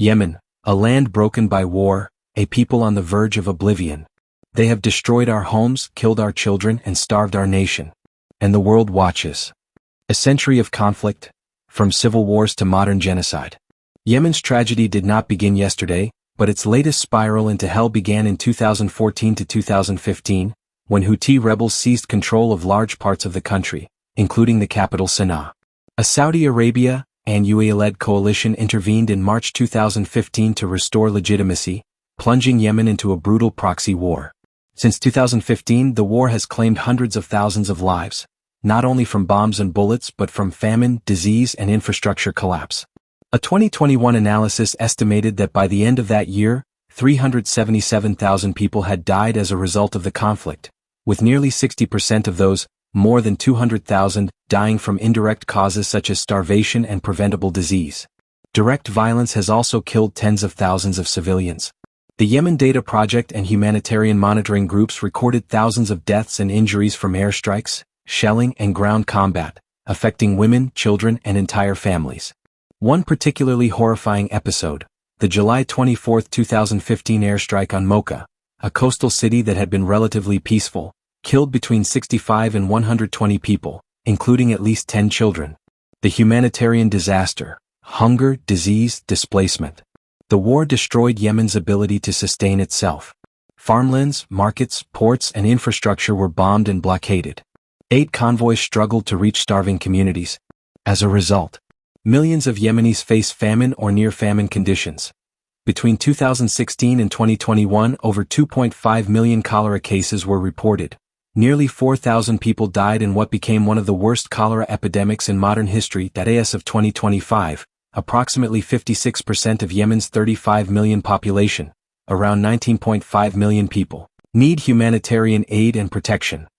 Yemen, a land broken by war, a people on the verge of oblivion. They have destroyed our homes, killed our children, and starved our nation. And the world watches. A century of conflict, from civil wars to modern genocide. Yemen's tragedy did not begin yesterday, but its latest spiral into hell began in 2014 to 2015, when Houthi rebels seized control of large parts of the country, including the capital Sana'a. A Saudi Arabia and UAE-led coalition intervened in March 2015 to restore legitimacy, plunging Yemen into a brutal proxy war. Since 2015, the war has claimed hundreds of thousands of lives, not only from bombs and bullets but from famine, disease, and infrastructure collapse. A 2021 analysis estimated that by the end of that year, 377,000 people had died as a result of the conflict, with nearly 60% of those, more than 200,000, dying from indirect causes such as starvation and preventable disease. Direct violence has also killed tens of thousands of civilians. The Yemen Data Project and humanitarian monitoring groups recorded thousands of deaths and injuries from airstrikes, shelling, and ground combat, affecting women, children, and entire families. One particularly horrifying episode, the July 24, 2015 airstrike on Mocha, a coastal city that had been relatively peaceful, killed between 65 and 120 people, including at least 10 children. The humanitarian disaster, hunger, disease, displacement. The war destroyed Yemen's ability to sustain itself. Farmlands, markets, ports, and infrastructure were bombed and blockaded. 8 convoys struggled to reach starving communities. As a result, millions of Yemenis face famine or near-famine conditions. Between 2016 and 2021, over 2.5 million cholera cases were reported. Nearly 4,000 people died in what became one of the worst cholera epidemics in modern history. As of 2025, approximately 56% of Yemen's 35 million population, around 19.5 million people, need humanitarian aid and protection.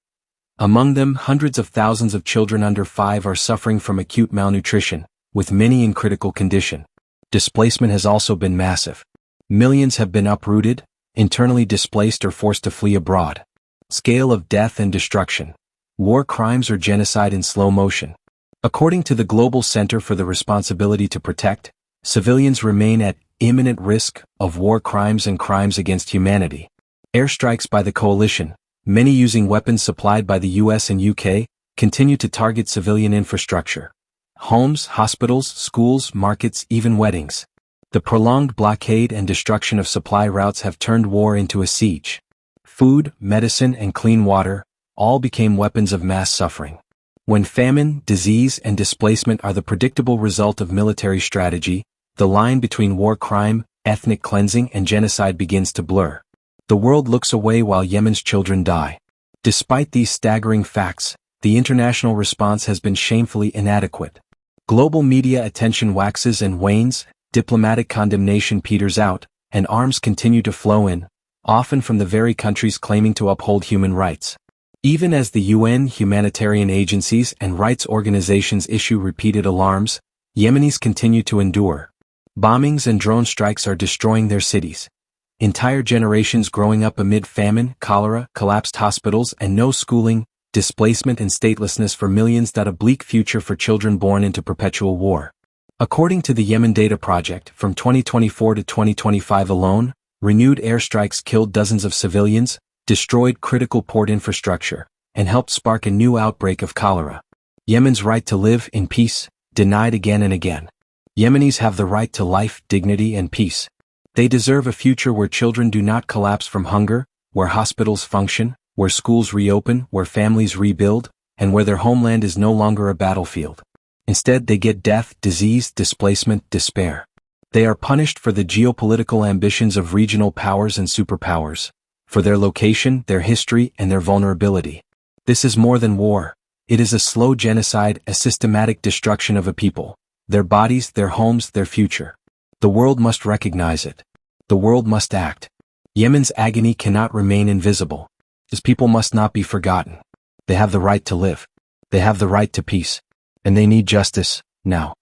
Among them, hundreds of thousands of children under 5 are suffering from acute malnutrition, with many in critical condition. Displacement has also been massive. Millions have been uprooted, internally displaced, or forced to flee abroad. Scale of death and destruction. War crimes or genocide in slow motion. According to the Global Center for the Responsibility to Protect, civilians remain at imminent risk of war crimes and crimes against humanity. Airstrikes by the coalition, many using weapons supplied by the US and UK, continue to target civilian infrastructure. Homes, hospitals, schools, markets, even weddings. The prolonged blockade and destruction of supply routes have turned war into a siege. Food, medicine, and clean water, all became weapons of mass suffering. When famine, disease, and displacement are the predictable result of military strategy, the line between war crime, ethnic cleansing, and genocide begins to blur. The world looks away while Yemen's children die. Despite these staggering facts, the international response has been shamefully inadequate. Global media attention waxes and wanes, diplomatic condemnation peters out, and arms continue to flow in, often from the very countries claiming to uphold human rights. Even as the UN, humanitarian agencies, and rights organizations issue repeated alarms, Yemenis continue to endure. Bombings and drone strikes are destroying their cities. Entire generations growing up amid famine, cholera, collapsed hospitals, and no schooling, displacement and statelessness for millions. A bleak future for children born into perpetual war. According to the Yemen Data Project, from 2024 to 2025 alone, renewed airstrikes killed dozens of civilians, destroyed critical port infrastructure, and helped spark a new outbreak of cholera. Yemen's right to live in peace, denied again and again. Yemenis have the right to life, dignity, and peace. They deserve a future where children do not collapse from hunger, where hospitals function, where schools reopen, where families rebuild, and where their homeland is no longer a battlefield. Instead, they get death, disease, displacement, despair. They are punished for the geopolitical ambitions of regional powers and superpowers, for their location, their history, and their vulnerability. This is more than war. It is a slow genocide, a systematic destruction of a people, their bodies, their homes, their future. The world must recognize it. The world must act. Yemen's agony cannot remain invisible. Its people must not be forgotten. They have the right to live. They have the right to peace. And they need justice, now.